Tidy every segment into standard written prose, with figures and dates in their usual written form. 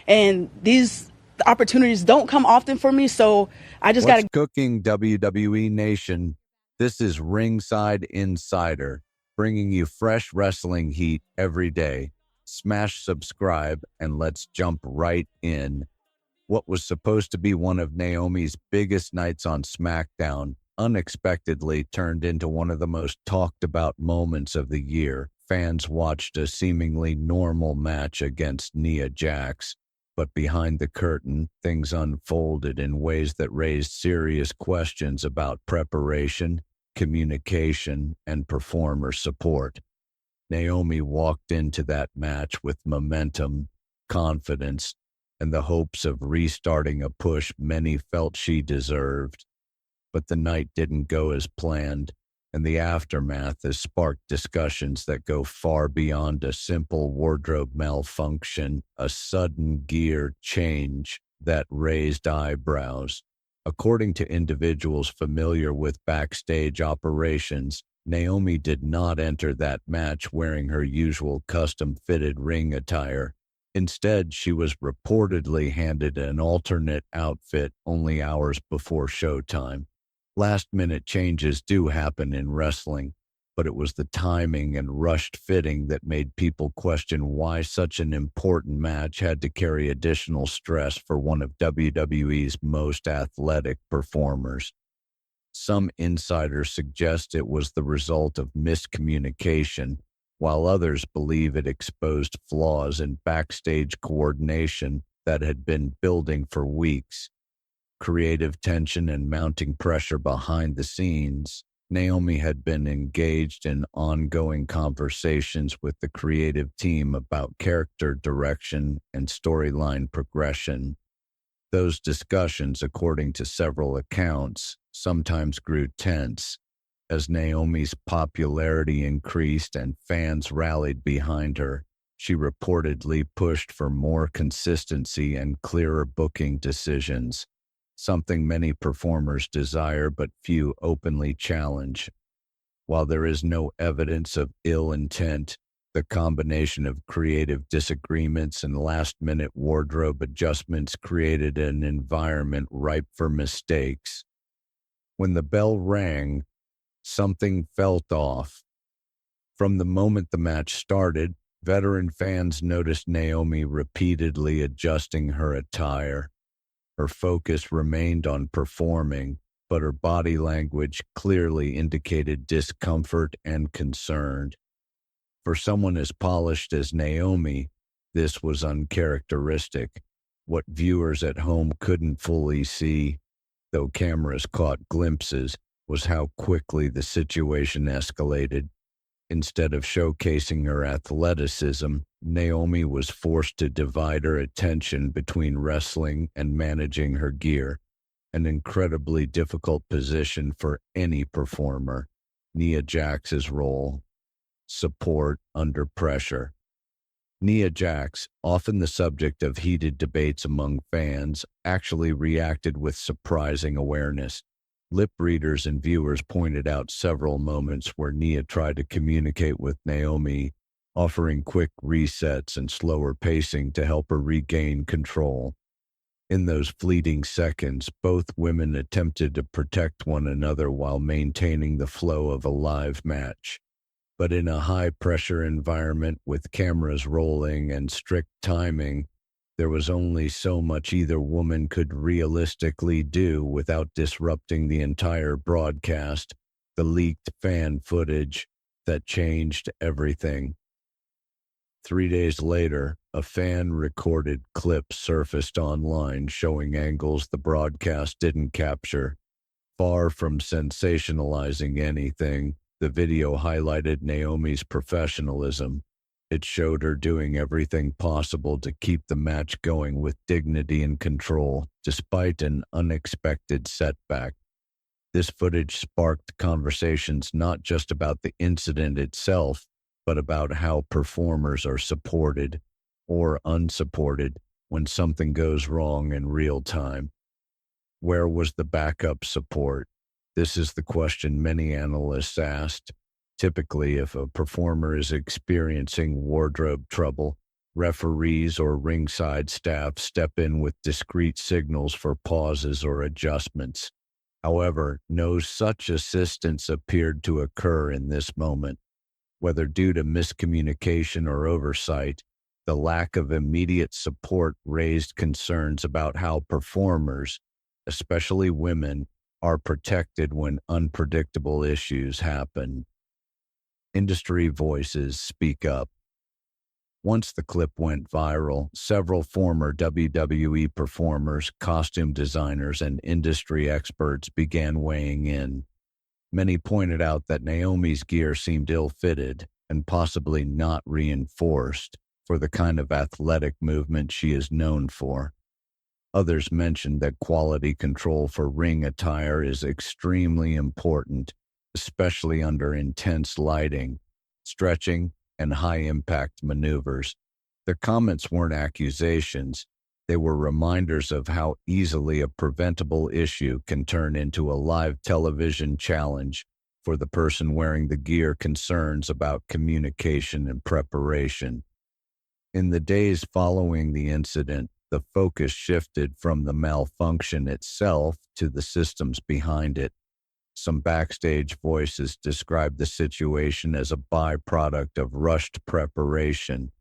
and these opportunities don't come often for me. So I just got What's to. cooking, WWE Nation? This is Ringside Insider, bringing you fresh wrestling heat every day. Smash subscribe and let's jump right in. What was supposed to be one of Naomi's biggest nights on SmackDown unexpectedly turned into one of the most talked about moments of the year. Fans watched a seemingly normal match against Nia Jax, but behind the curtain, things unfolded in ways that raised serious questions about preparation, communication, and performer support. Naomi walked into that match with momentum, confidence, and the hopes of restarting a push many felt she deserved. But the night didn't go as planned, and the aftermath has sparked discussions that go far beyond a simple wardrobe malfunction, a sudden gear change that raised eyebrows. According to individuals familiar with backstage operations, Naomi did not enter that match wearing her usual custom-fitted ring attire. Instead, she was reportedly handed an alternate outfit only hours before showtime. Last-minute changes do happen in wrestling, but it was the timing and rushed fitting that made people question why such an important match had to carry additional stress for one of WWE's most athletic performers. Some insiders suggest it was the result of miscommunication, while others believe it exposed flaws in backstage coordination that had been building for weeks. Creative tension and mounting pressure behind the scenes, Naomi had been engaged in ongoing conversations with the creative team about character direction and storyline progression. Those discussions, according to several accounts, sometimes grew tense as Naomi's popularity increased and fans rallied behind her. She reportedly pushed for more consistency and clearer booking decisions, something many performers desire but few openly challenge. While there is no evidence of ill intent, the combination of creative disagreements and last-minute wardrobe adjustments created an environment ripe for mistakes. When the bell rang, something felt off. From the moment the match started, veteran fans noticed Naomi repeatedly adjusting her attire. Her focus remained on performing, but her body language clearly indicated discomfort and concern. For someone as polished as Naomi, this was uncharacteristic. What viewers at home couldn't fully see, though cameras caught glimpses, was how quickly the situation escalated. Instead of showcasing her athleticism, Naomi was forced to divide her attention between wrestling and managing her gear, an incredibly difficult position for any performer. Nia Jax's role: support under pressure. Nia Jax, often the subject of heated debates among fans, actually reacted with surprising awareness. Lip readers and viewers pointed out several moments where Nia tried to communicate with Naomi, offering quick resets and slower pacing to help her regain control. In those fleeting seconds, both women attempted to protect one another while maintaining the flow of a live match. But in a high-pressure environment with cameras rolling and strict timing, there was only so much either woman could realistically do without disrupting the entire broadcast. The leaked fan footage that changed everything. 3 days later, a fan-recorded clip surfaced online showing angles the broadcast didn't capture. Far from sensationalizing anything, the video highlighted Naomi's professionalism. It showed her doing everything possible to keep the match going with dignity and control, despite an unexpected setback. This footage sparked conversations not just about the incident itself, but about how performers are supported or unsupported when something goes wrong in real time. Where was the backup support? This is the question many analysts asked. Typically, if a performer is experiencing wardrobe trouble, Referees or ringside staff step in with discreet signals for pauses or adjustments. However, no such assistance appeared to occur in this moment. Whether due to miscommunication or oversight, the lack of immediate support raised concerns about how performers, especially women, are protected when unpredictable issues happen. Industry voices speak up. Once the clip went viral, several former WWE performers, costume designers, and industry experts began weighing in. Many pointed out that Naomi's gear seemed ill-fitted and possibly not reinforced for the kind of athletic movement she is known for. Others mentioned that quality control for ring attire is extremely important, especially under intense lighting, stretching, and high-impact maneuvers. Their comments weren't accusations. They were reminders of how easily a preventable issue can turn into a live television challenge for the person wearing the gear. Concerns about communication and preparation. In the days following the incident, the focus shifted from the malfunction itself to the systems behind it. Some backstage voices described the situation as a byproduct of rushed preparation.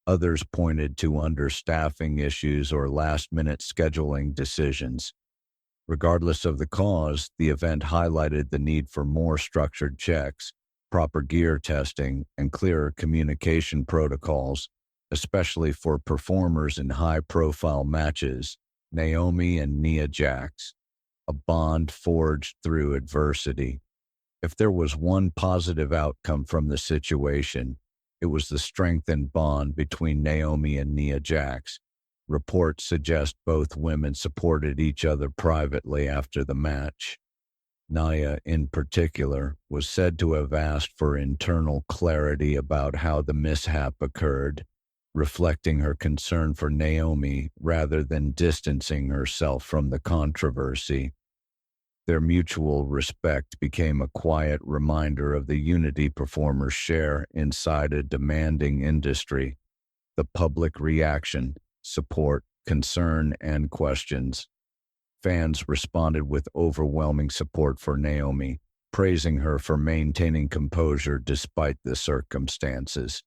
Others pointed to understaffing issues or last-minute scheduling decisions. Regardless of the cause, the event highlighted the need for more structured checks, proper gear testing, and clearer communication protocols, especially for performers in high-profile matches. Naomi and Nia Jax, a bond forged through adversity. If there was one positive outcome from the situation, it was the strengthened bond between Naomi and Nia Jax. Reports suggest both women supported each other privately after the match. Nia, in particular, was said to have asked for internal clarity about how the mishap occurred, reflecting her concern for Naomi rather than distancing herself from the controversy. Their mutual respect became a quiet reminder of the unity performers share inside a demanding industry. The public reaction, support, concern, and questions. Fans responded with overwhelming support for Naomi, praising her for maintaining composure despite the circumstances.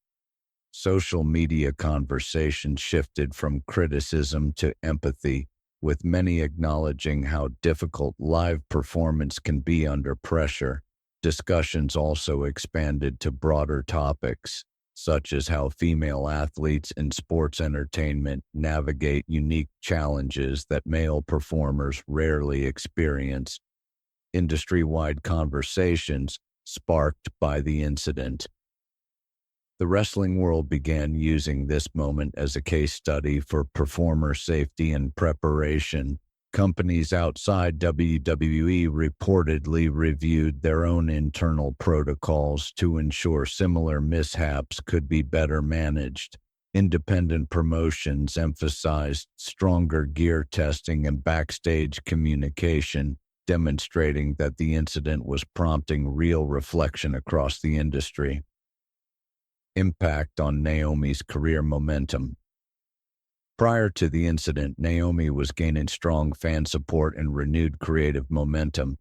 Social media conversation shifted from criticism to empathy, with many acknowledging how difficult live performance can be under pressure. Discussions also expanded to broader topics, such as how female athletes in sports entertainment navigate unique challenges that male performers rarely experience. Industry-wide conversations sparked by the incident. The wrestling world began using this moment as a case study for performer safety and preparation. Companies outside WWE reportedly reviewed their own internal protocols to ensure similar mishaps could be better managed. Independent promotions emphasized stronger gear testing and backstage communication, demonstrating that the incident was prompting real reflection across the industry. Impact on Naomi's career momentum. Prior to the incident, Naomi was gaining strong fan support and renewed creative momentum.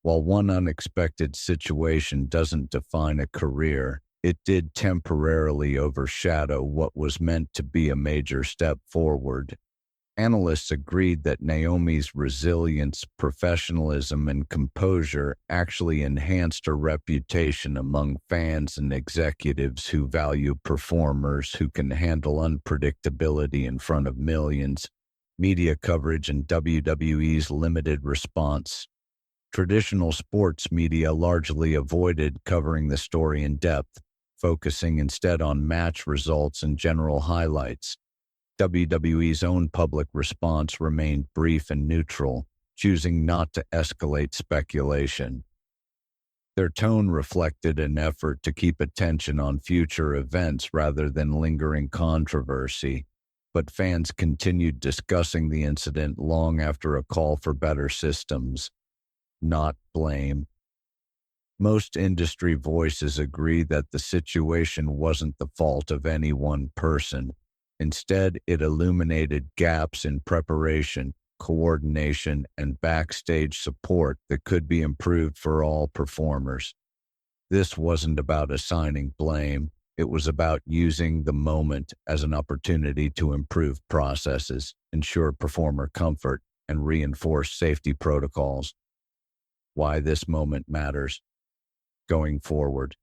While one unexpected situation doesn't define a career, it did temporarily overshadow what was meant to be a major step forward. Analysts agreed that Naomi's resilience, professionalism, and composure actually enhanced her reputation among fans and executives who value performers who can handle unpredictability in front of millions. Media coverage and WWE's limited response. Traditional sports media largely avoided covering the story in depth, focusing instead on match results and general highlights. WWE's own public response remained brief and neutral, choosing not to escalate speculation. Their tone reflected an effort to keep attention on future events rather than lingering controversy, but fans continued discussing the incident long after a call for better systems, not blame. Most industry voices agree that the situation wasn't the fault of any one person. Instead, it illuminated gaps in preparation, coordination, and backstage support that could be improved for all performers. This wasn't about assigning blame. It was about using the moment as an opportunity to improve processes, ensure performer comfort, and reinforce safety protocols. Why this moment matters. Going forward,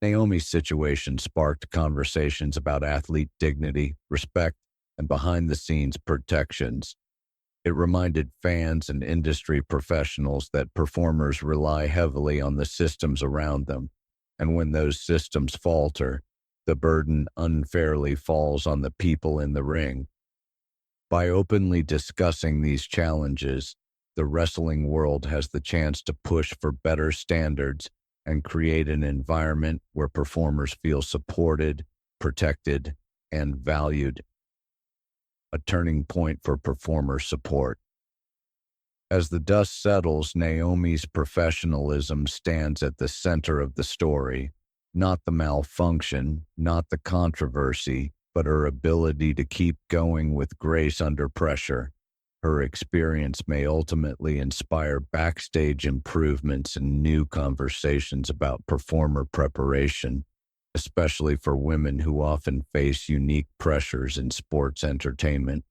Naomi's situation sparked conversations about athlete dignity, respect, and behind-the-scenes protections. It reminded fans and industry professionals that performers rely heavily on the systems around them, and when those systems falter, the burden unfairly falls on the people in the ring. By openly discussing these challenges, the wrestling world has the chance to push for better standards and create an environment where performers feel supported, protected, and valued. A turning point for performer support. As the dust settles, Naomi's professionalism stands at the center of the story. Not the malfunction, not the controversy, but her ability to keep going with grace under pressure. Her experience may ultimately inspire backstage improvements and new conversations about performer preparation, especially for women who often face unique pressures in sports entertainment.